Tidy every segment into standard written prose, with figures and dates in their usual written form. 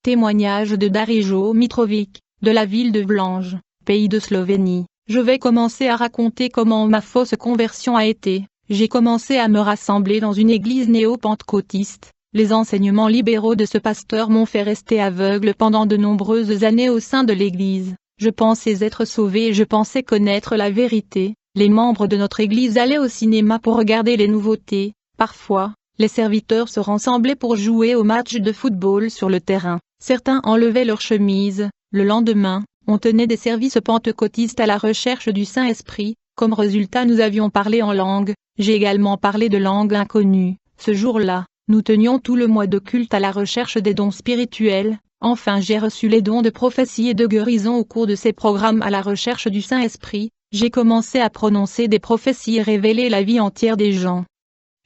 Témoignage de Darijo Mitrovic, de la ville de Vlanj, pays de Slovénie. Je vais commencer à raconter comment ma fausse conversion a été. J'ai commencé à me rassembler dans une église néo-pentecôtiste. Les enseignements libéraux de ce pasteur m'ont fait rester aveugle pendant de nombreuses années au sein de l'église. Je pensais être sauvé et je pensais connaître la vérité. Les membres de notre église allaient au cinéma pour regarder les nouveautés. Parfois, les serviteurs se rassemblaient pour jouer au match de football sur le terrain. Certains enlevaient leurs chemises. Le lendemain, on tenait des services pentecôtistes à la recherche du Saint-Esprit. Comme résultat, nous avions parlé en langue. J'ai également parlé de langue inconnue. Ce jour-là, nous tenions tout le mois de culte à la recherche des dons spirituels. Enfin, j'ai reçu les dons de prophétie et de guérison au cours de ces programmes à la recherche du Saint-Esprit. J'ai commencé à prononcer des prophéties et révéler la vie entière des gens.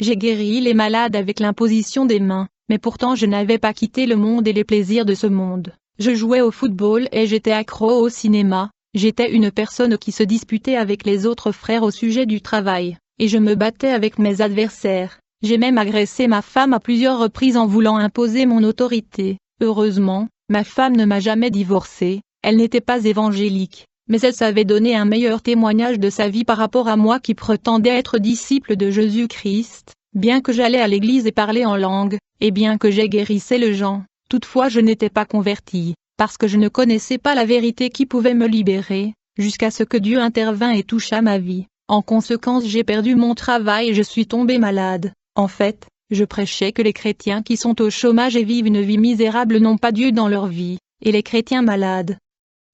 J'ai guéri les malades avec l'imposition des mains, mais pourtant je n'avais pas quitté le monde et les plaisirs de ce monde. Je jouais au football et j'étais accro au cinéma. J'étais une personne qui se disputait avec les autres frères au sujet du travail, et je me battais avec mes adversaires. J'ai même agressé ma femme à plusieurs reprises en voulant imposer mon autorité. Heureusement, ma femme ne m'a jamais divorcé. Elle n'était pas évangélique, mais elle savait donner un meilleur témoignage de sa vie par rapport à moi qui prétendais être disciple de Jésus-Christ. Bien que j'allais à l'église et parlais en langue, et bien que j'ai guérissé les gens, toutefois je n'étais pas converti, parce que je ne connaissais pas la vérité qui pouvait me libérer, jusqu'à ce que Dieu intervint et toucha ma vie. En conséquence, j'ai perdu mon travail et je suis tombé malade. En fait, je prêchais que les chrétiens qui sont au chômage et vivent une vie misérable n'ont pas Dieu dans leur vie, et les chrétiens malades.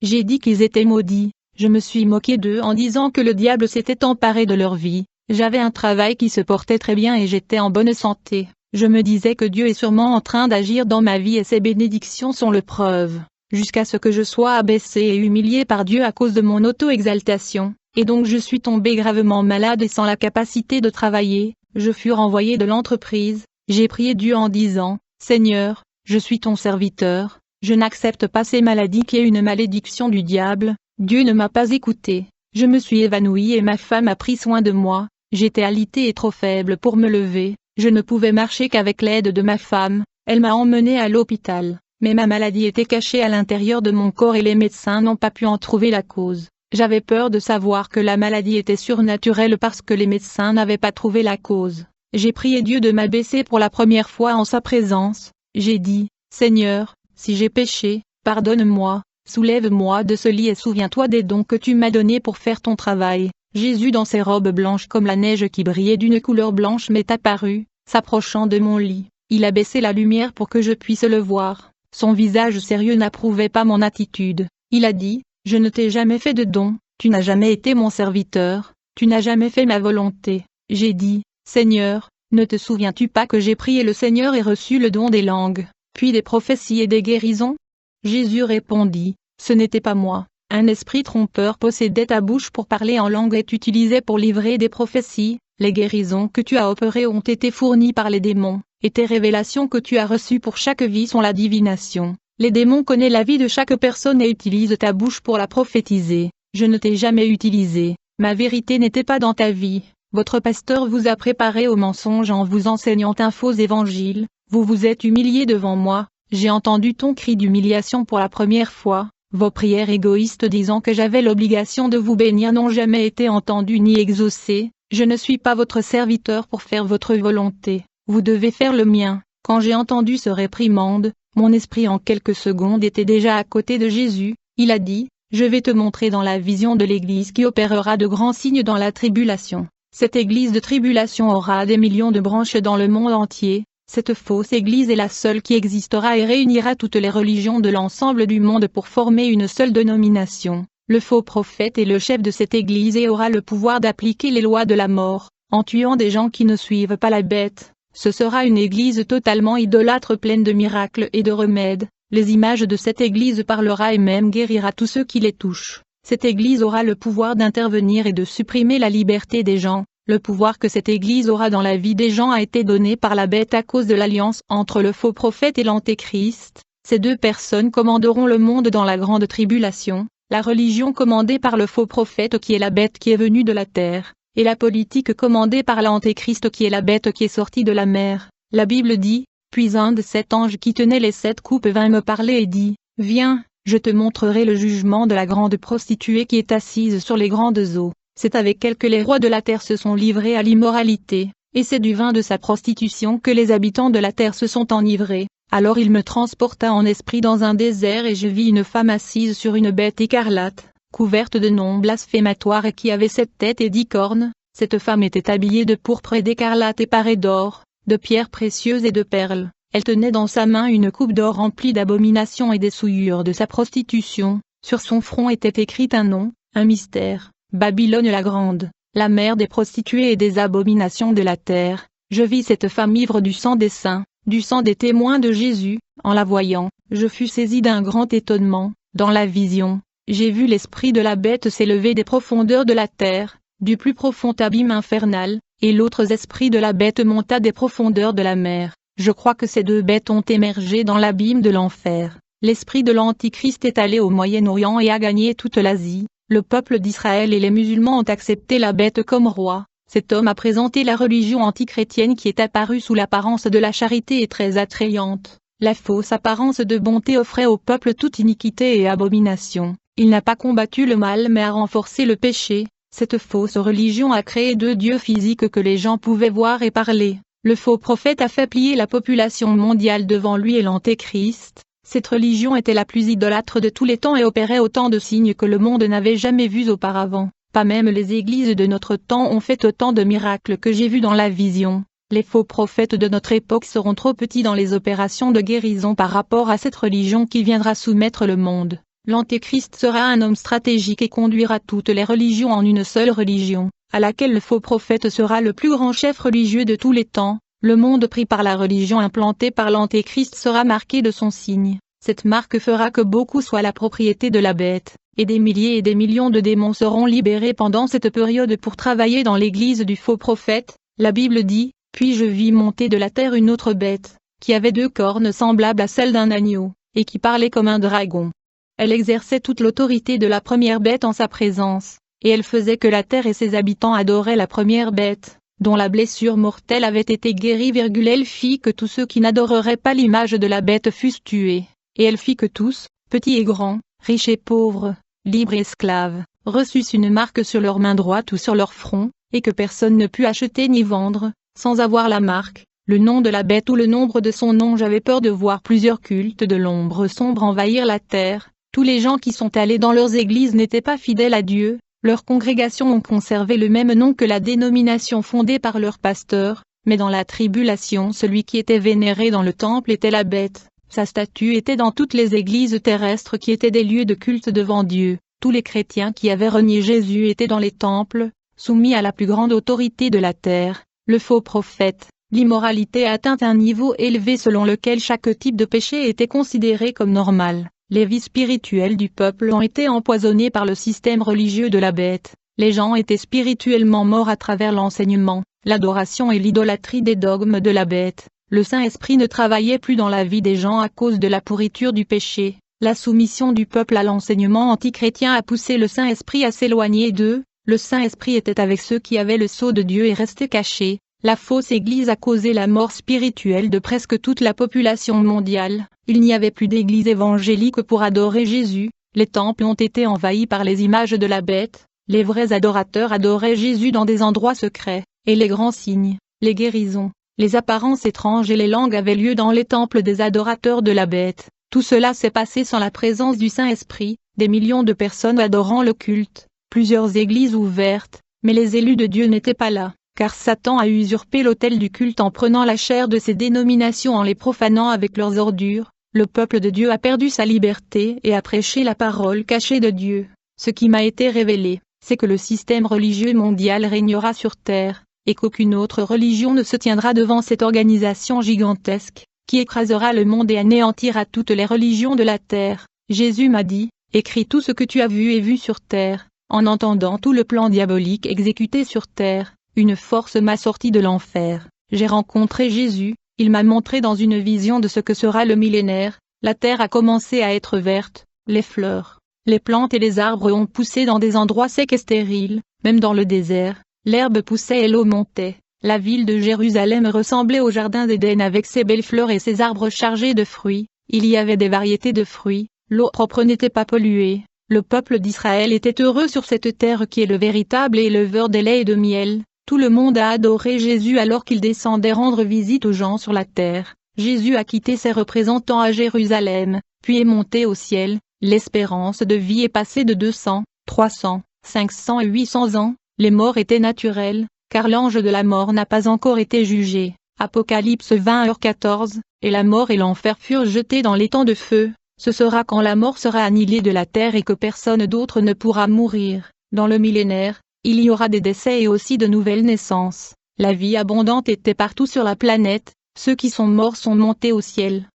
J'ai dit qu'ils étaient maudits. Je me suis moqué d'eux en disant que le diable s'était emparé de leur vie. J'avais un travail qui se portait très bien et j'étais en bonne santé. Je me disais que Dieu est sûrement en train d'agir dans ma vie et ses bénédictions sont le preuve. Jusqu'à ce que je sois abaissé et humilié par Dieu à cause de mon auto-exaltation. Et donc je suis tombé gravement malade et sans la capacité de travailler. Je fus renvoyé de l'entreprise. J'ai prié Dieu en disant, « Seigneur, je suis ton serviteur. Je n'accepte pas ces maladies qui est une malédiction du diable. » Dieu ne m'a pas écouté. Je me suis évanoui et ma femme a pris soin de moi. J'étais alitée et trop faible pour me lever. Je ne pouvais marcher qu'avec l'aide de ma femme. Elle m'a emmené à l'hôpital. Mais ma maladie était cachée à l'intérieur de mon corps et les médecins n'ont pas pu en trouver la cause. J'avais peur de savoir que la maladie était surnaturelle parce que les médecins n'avaient pas trouvé la cause. J'ai prié Dieu de m'abaisser pour la première fois en sa présence. J'ai dit, « Seigneur, si j'ai péché, pardonne-moi, soulève-moi de ce lit et souviens-toi des dons que tu m'as donnés pour faire ton travail. » Jésus dans ses robes blanches comme la neige qui brillait d'une couleur blanche m'est apparu, s'approchant de mon lit. Il a baissé la lumière pour que je puisse le voir. Son visage sérieux n'approuvait pas mon attitude. Il a dit, « Je ne t'ai jamais fait de don, tu n'as jamais été mon serviteur, tu n'as jamais fait ma volonté. » J'ai dit, « Seigneur, ne te souviens-tu pas que j'ai prié le Seigneur et reçu le don des langues, puis des prophéties et des guérisons ?» Jésus répondit, « Ce n'était pas moi. Un esprit trompeur possédait ta bouche pour parler en langue et t'utilisait pour livrer des prophéties. Les guérisons que tu as opérées ont été fournies par les démons, et tes révélations que tu as reçues pour chaque vie sont la divination. Les démons connaissent la vie de chaque personne et utilisent ta bouche pour la prophétiser. Je ne t'ai jamais utilisé. Ma vérité n'était pas dans ta vie. Votre pasteur vous a préparé au mensonge en vous enseignant un faux évangile. Vous vous êtes humilié devant moi. J'ai entendu ton cri d'humiliation pour la première fois. Vos prières égoïstes disant que j'avais l'obligation de vous bénir n'ont jamais été entendues ni exaucées. Je ne suis pas votre serviteur pour faire votre volonté. Vous devez faire le mien. Quand j'ai entendu ce réprimande, mon esprit en quelques secondes était déjà à côté de Jésus. Il a dit, « Je vais te montrer dans la vision de l'Église qui opérera de grands signes dans la tribulation. Cette Église de tribulation aura des millions de branches dans le monde entier. Cette fausse Église est la seule qui existera et réunira toutes les religions de l'ensemble du monde pour former une seule dénomination. Le faux prophète est le chef de cette Église et aura le pouvoir d'appliquer les lois de la mort, en tuant des gens qui ne suivent pas la bête. Ce sera une Église totalement idolâtre pleine de miracles et de remèdes. Les images de cette Église parlera et même guérira tous ceux qui les touchent. Cette Église aura le pouvoir d'intervenir et de supprimer la liberté des gens. Le pouvoir que cette Église aura dans la vie des gens a été donné par la bête à cause de l'alliance entre le faux prophète et l'antéchrist. Ces deux personnes commanderont le monde dans la grande tribulation, la religion commandée par le faux prophète qui est la bête qui est venue de la terre, et la politique commandée par l'antéchrist qui est la bête qui est sortie de la mer. La Bible dit, Puis un de 7 anges qui tenait les 7 coupes vint me parler et dit, « Viens, je te montrerai le jugement de la grande prostituée qui est assise sur les grandes eaux. C'est avec elle que les rois de la terre se sont livrés à l'immoralité, et c'est du vin de sa prostitution que les habitants de la terre se sont enivrés. » Alors il me transporta en esprit dans un désert et je vis une femme assise sur une bête écarlate, couverte de noms blasphématoires et qui avait 7 têtes et 10 cornes. Cette femme était habillée de pourpre et d'écarlate et parée d'or, de pierres précieuses et de perles. Elle tenait dans sa main une coupe d'or remplie d'abominations et des souillures de sa prostitution. Sur son front était écrit un nom, un mystère, Babylone la grande, la mère des prostituées et des abominations de la terre. Je vis cette femme ivre du sang des saints, du sang des témoins de Jésus. En la voyant, je fus saisi d'un grand étonnement. Dans la vision, j'ai vu l'esprit de la bête s'élever des profondeurs de la terre, du plus profond abîme infernal, et l'autre esprit de la bête monta des profondeurs de la mer. Je crois que ces 2 bêtes ont émergé dans l'abîme de l'enfer. L'esprit de l'Antichrist est allé au Moyen-Orient et a gagné toute l'Asie. Le peuple d'Israël et les musulmans ont accepté la bête comme roi. Cet homme a présenté la religion antichrétienne qui est apparue sous l'apparence de la charité et très attrayante. La fausse apparence de bonté offrait au peuple toute iniquité et abomination. Il n'a pas combattu le mal mais a renforcé le péché. Cette fausse religion a créé 2 dieux physiques que les gens pouvaient voir et parler. Le faux prophète a fait plier la population mondiale devant lui et l'Antéchrist. Cette religion était la plus idolâtre de tous les temps et opérait autant de signes que le monde n'avait jamais vus auparavant. Pas même les églises de notre temps ont fait autant de miracles que j'ai vus dans la vision. Les faux prophètes de notre époque seront trop petits dans les opérations de guérison par rapport à cette religion qui viendra soumettre le monde. L'Antéchrist sera un homme stratégique et conduira toutes les religions en une seule religion, à laquelle le faux prophète sera le plus grand chef religieux de tous les temps. Le monde pris par la religion implantée par l'Antéchrist sera marqué de son signe. Cette marque fera que beaucoup soient la propriété de la bête, et des milliers et des millions de démons seront libérés pendant cette période pour travailler dans l'église du faux prophète. La Bible dit, « Puis je vis monter de la terre une autre bête, qui avait 2 cornes semblables à celles d'un agneau, et qui parlait comme un dragon. Elle exerçait toute l'autorité de la première bête en sa présence, et elle faisait que la terre et ses habitants adoraient la première bête, dont la blessure mortelle avait été guérie. Elle fit que tous ceux qui n'adoreraient pas l'image de la bête fussent tués, et elle fit que tous, petits et grands, riches et pauvres, libres et esclaves, reçussent une marque sur leur main droite ou sur leur front, et que personne ne put acheter ni vendre, sans avoir la marque, le nom de la bête ou le nombre de son nom. J'avais peur de voir plusieurs cultes de l'ombre sombre envahir la terre. Tous les gens qui sont allés dans leurs églises n'étaient pas fidèles à Dieu, leurs congrégations ont conservé le même nom que la dénomination fondée par leur pasteur, mais dans la tribulation celui qui était vénéré dans le temple était la bête, sa statue était dans toutes les églises terrestres qui étaient des lieux de culte devant Dieu. Tous les chrétiens qui avaient renié Jésus étaient dans les temples, soumis à la plus grande autorité de la terre, le faux prophète. L'immoralité atteint un niveau élevé selon lequel chaque type de péché était considéré comme normal. Les vies spirituelles du peuple ont été empoisonnées par le système religieux de la bête. Les gens étaient spirituellement morts à travers l'enseignement, l'adoration et l'idolâtrie des dogmes de la bête. Le Saint-Esprit ne travaillait plus dans la vie des gens à cause de la pourriture du péché. La soumission du peuple à l'enseignement antichrétien a poussé le Saint-Esprit à s'éloigner d'eux. Le Saint-Esprit était avec ceux qui avaient le sceau de Dieu et restait caché. La fausse Église a causé la mort spirituelle de presque toute la population mondiale. Il n'y avait plus d'église évangélique pour adorer Jésus. Les temples ont été envahis par les images de la bête. Les vrais adorateurs adoraient Jésus dans des endroits secrets, et les grands signes, les guérisons, les apparences étranges et les langues avaient lieu dans les temples des adorateurs de la bête. Tout cela s'est passé sans la présence du Saint-Esprit, des millions de personnes adorant le culte, plusieurs églises ouvertes, mais les élus de Dieu n'étaient pas là. Car Satan a usurpé l'autel du culte en prenant la chair de ces dénominations en les profanant avec leurs ordures. Le peuple de Dieu a perdu sa liberté et a prêché la parole cachée de Dieu. Ce qui m'a été révélé, c'est que le système religieux mondial régnera sur terre, et qu'aucune autre religion ne se tiendra devant cette organisation gigantesque, qui écrasera le monde et anéantira toutes les religions de la terre. Jésus m'a dit, écris tout ce que tu as vu et vu sur terre. En entendant tout le plan diabolique exécuté sur terre, une force m'a sorti de l'enfer. J'ai rencontré Jésus, il m'a montré dans une vision de ce que sera le millénaire. La terre a commencé à être verte, les fleurs, les plantes et les arbres ont poussé dans des endroits secs et stériles, même dans le désert, l'herbe poussait et l'eau montait. La ville de Jérusalem ressemblait au jardin d'Éden avec ses belles fleurs et ses arbres chargés de fruits. Il y avait des variétés de fruits, l'eau propre n'était pas polluée. Le peuple d'Israël était heureux sur cette terre qui est le véritable éleveur de lait et de miel. Tout le monde a adoré Jésus alors qu'il descendait rendre visite aux gens sur la terre. Jésus a quitté ses représentants à Jérusalem, puis est monté au ciel. L'espérance de vie est passée de 200, 300, 500 et 800 ans. Les morts étaient naturels, car l'ange de la mort n'a pas encore été jugé. Apocalypse 20h14, et la mort et l'enfer furent jetés dans l'étang de feu. Ce sera quand la mort sera annihilée de la terre et que personne d'autre ne pourra mourir. Dans le millénaire, il y aura des décès et aussi de nouvelles naissances. La vie abondante était partout sur la planète, ceux qui sont morts sont montés au ciel.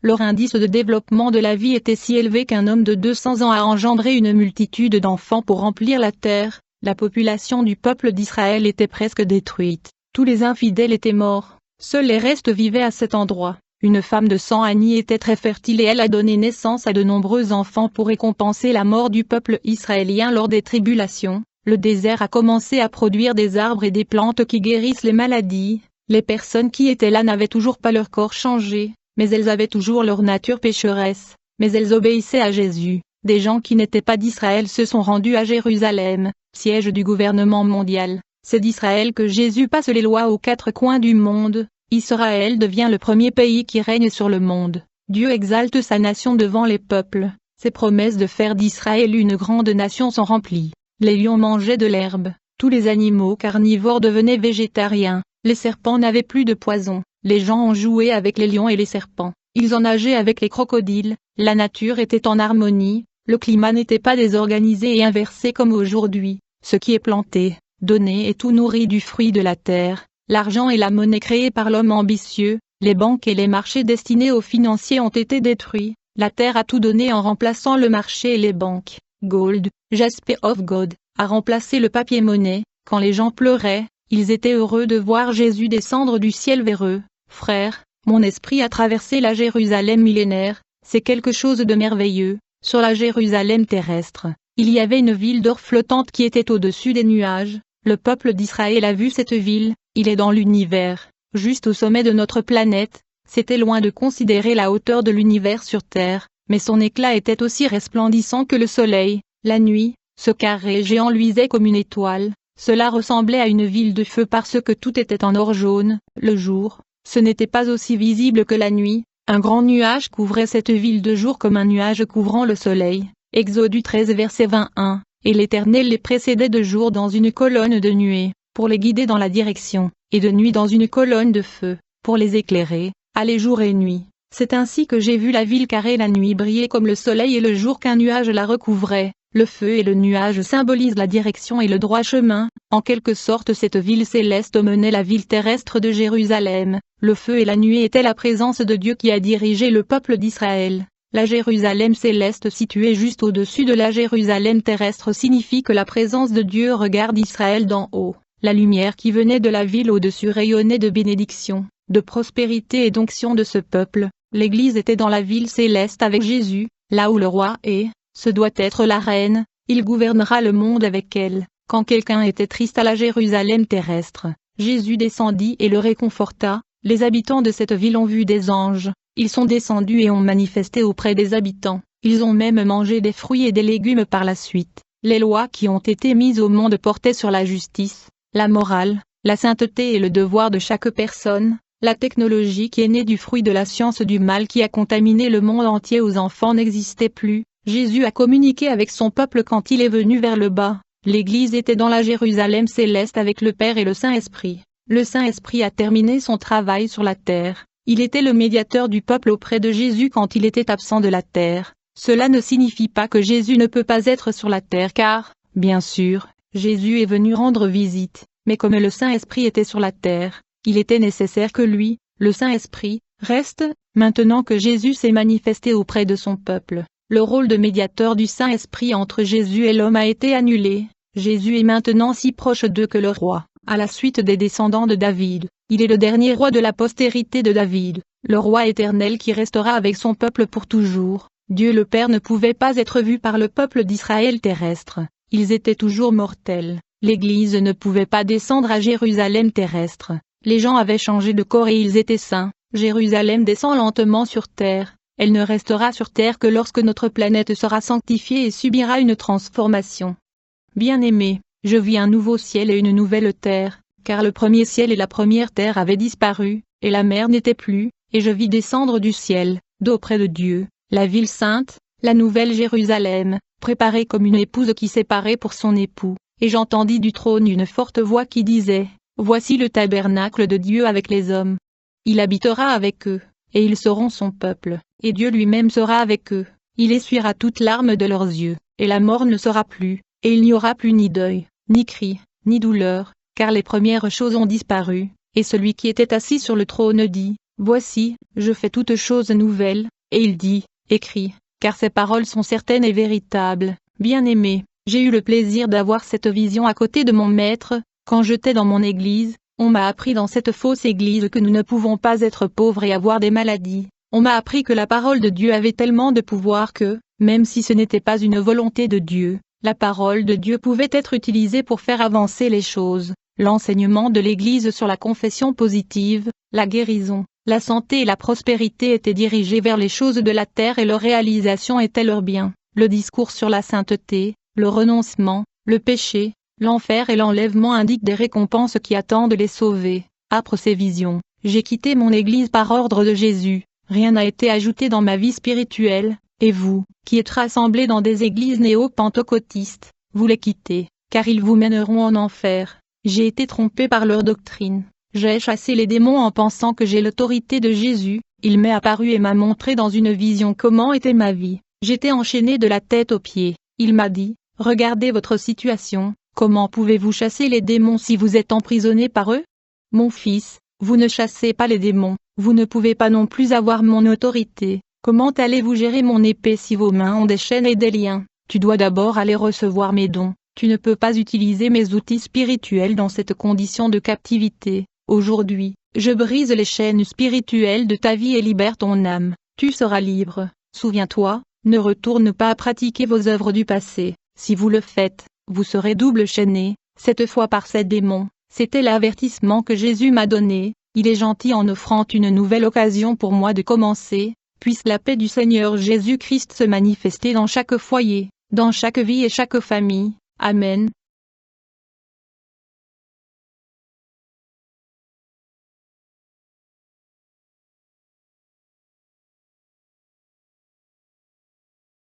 Leur indice de développement de la vie était si élevé qu'un homme de 200 ans a engendré une multitude d'enfants pour remplir la terre. La population du peuple d'Israël était presque détruite. Tous les infidèles étaient morts. Seuls les restes vivaient à cet endroit. Une femme de 100 ans était très fertile et elle a donné naissance à de nombreux enfants pour récompenser la mort du peuple israélien lors des tribulations. Le désert a commencé à produire des arbres et des plantes qui guérissent les maladies. Les personnes qui étaient là n'avaient toujours pas leur corps changé, mais elles avaient toujours leur nature pécheresse. Mais elles obéissaient à Jésus. Des gens qui n'étaient pas d'Israël se sont rendus à Jérusalem, siège du gouvernement mondial. C'est d'Israël que Jésus passe les lois aux quatre coins du monde. Israël devient le premier pays qui règne sur le monde. Dieu exalte sa nation devant les peuples. Ses promesses de faire d'Israël une grande nation sont remplies. Les lions mangeaient de l'herbe. Tous les animaux carnivores devenaient végétariens. Les serpents n'avaient plus de poison. Les gens ont joué avec les lions et les serpents. Ils ont nagé avec les crocodiles. La nature était en harmonie. Le climat n'était pas désorganisé et inversé comme aujourd'hui. Ce qui est planté, donné et tout nourri du fruit de la terre. L'argent et la monnaie créés par l'homme ambitieux, les banques et les marchés destinés aux financiers ont été détruits. La terre a tout donné en remplaçant le marché et les banques. Gold, Jasper of God, a remplacé le papier-monnaie. Quand les gens pleuraient, ils étaient heureux de voir Jésus descendre du ciel vers eux. Frères, mon esprit a traversé la Jérusalem millénaire, c'est quelque chose de merveilleux. Sur la Jérusalem terrestre, il y avait une ville d'or flottante qui était au-dessus des nuages. Le peuple d'Israël a vu cette ville, il est dans l'univers, juste au sommet de notre planète. C'était loin de considérer la hauteur de l'univers sur Terre, mais son éclat était aussi resplendissant que le soleil. La nuit, ce carré géant luisait comme une étoile. Cela ressemblait à une ville de feu parce que tout était en or jaune. Le jour, ce n'était pas aussi visible que la nuit. Un grand nuage couvrait cette ville de jour comme un nuage couvrant le soleil. Exode 13 verset 21. Et l'Éternel les précédait de jour dans une colonne de nuée, pour les guider dans la direction, et de nuit dans une colonne de feu, pour les éclairer, aller jour et nuit. C'est ainsi que j'ai vu la ville carrée la nuit briller comme le soleil et le jour qu'un nuage la recouvrait. Le feu et le nuage symbolisent la direction et le droit chemin. En quelque sorte cette ville céleste menait la ville terrestre de Jérusalem. Le feu et la nuée étaient la présence de Dieu qui a dirigé le peuple d'Israël. La Jérusalem céleste située juste au-dessus de la Jérusalem terrestre signifie que la présence de Dieu regarde Israël d'en haut. La lumière qui venait de la ville au-dessus rayonnait de bénédiction, de prospérité et d'onction de ce peuple. L'Église était dans la ville céleste avec Jésus, là où le roi est. Ce doit être la reine, il gouvernera le monde avec elle. Quand quelqu'un était triste à la Jérusalem terrestre, Jésus descendit et le réconforta. Les habitants de cette ville ont vu des anges, ils sont descendus et ont manifesté auprès des habitants. Ils ont même mangé des fruits et des légumes par la suite. Les lois qui ont été mises au monde portaient sur la justice, la morale, la sainteté et le devoir de chaque personne. La technologie qui est née du fruit de la science du mal qui a contaminé le monde entier aux enfants n'existait plus. Jésus a communiqué avec son peuple quand il est venu vers le bas. L'Église était dans la Jérusalem céleste avec le Père et le Saint-Esprit. Le Saint-Esprit a terminé son travail sur la terre. Il était le médiateur du peuple auprès de Jésus quand il était absent de la terre. Cela ne signifie pas que Jésus ne peut pas être sur la terre car, bien sûr, Jésus est venu rendre visite, mais comme le Saint-Esprit était sur la terre, il était nécessaire que lui, le Saint-Esprit, reste, maintenant que Jésus s'est manifesté auprès de son peuple. Le rôle de médiateur du Saint-Esprit entre Jésus et l'homme a été annulé. Jésus est maintenant si proche d'eux que le roi, à la suite des descendants de David. Il est le dernier roi de la postérité de David, le roi éternel qui restera avec son peuple pour toujours. Dieu le Père ne pouvait pas être vu par le peuple d'Israël terrestre. Ils étaient toujours mortels. l'Église ne pouvait pas descendre à Jérusalem terrestre. Les gens avaient changé de corps et ils étaient saints. Jérusalem descend lentement sur terre. Elle ne restera sur terre que lorsque notre planète sera sanctifiée et subira une transformation. Bien-aimés, je vis un nouveau ciel et une nouvelle terre, car le premier ciel et la première terre avaient disparu, et la mer n'était plus, et je vis descendre du ciel, d'auprès de Dieu, la ville sainte, la nouvelle Jérusalem, préparée comme une épouse qui s'est parée pour son époux, et j'entendis du trône une forte voix qui disait, « Voici le tabernacle de Dieu avec les hommes. Il habitera avec eux, et ils seront son peuple, et Dieu lui-même sera avec eux. Il essuiera toute larme de leurs yeux, et la mort ne sera plus, et il n'y aura plus ni deuil, ni cri, ni douleur, car les premières choses ont disparu. » Et celui qui était assis sur le trône dit, « Voici, je fais toutes choses nouvelles. » Et il dit, « Écris, car ces paroles sont certaines et véritables. » Bien-aimés, j'ai eu le plaisir d'avoir cette vision à côté de mon maître. Quand j'étais dans mon église, on m'a appris dans cette fausse église que nous ne pouvons pas être pauvres et avoir des maladies. On m'a appris que la parole de Dieu avait tellement de pouvoir que, même si ce n'était pas une volonté de Dieu, la parole de Dieu pouvait être utilisée pour faire avancer les choses. L'enseignement de l'Église sur la confession positive, la guérison, la santé et la prospérité étaient dirigés vers les choses de la terre et leur réalisation était leur bien. Le discours sur la sainteté, le renoncement, le péché, l'enfer et l'enlèvement indiquent des récompenses qui attendent les sauvés. Après ces visions, j'ai quitté mon Église par ordre de Jésus. Rien n'a été ajouté dans ma vie spirituelle, et vous, qui êtes rassemblés dans des églises néo-pentecôtistes, vous les quittez, car ils vous mèneront en enfer. J'ai été trompé par leur doctrine. J'ai chassé les démons en pensant que j'ai l'autorité de Jésus. Il m'est apparu et m'a montré dans une vision comment était ma vie. J'étais enchaîné de la tête aux pieds. Il m'a dit, « Regardez votre situation, comment pouvez-vous chasser les démons si vous êtes emprisonné par eux? Mon fils, vous ne chassez pas les démons, vous ne pouvez pas non plus avoir mon autorité. Comment allez-vous gérer mon épée si vos mains ont des chaînes et des liens? Tu dois d'abord aller recevoir mes dons. Tu ne peux pas utiliser mes outils spirituels dans cette condition de captivité. Aujourd'hui, je brise les chaînes spirituelles de ta vie et libère ton âme. Tu seras libre. Souviens-toi, ne retourne pas à pratiquer vos œuvres du passé. Si vous le faites, vous serez double chaîné, cette fois par ces démons. » C'était l'avertissement que Jésus m'a donné. Il est gentil en offrant une nouvelle occasion pour moi de commencer. Puisse la paix du Seigneur Jésus-Christ se manifester dans chaque foyer, dans chaque vie et chaque famille. Amen.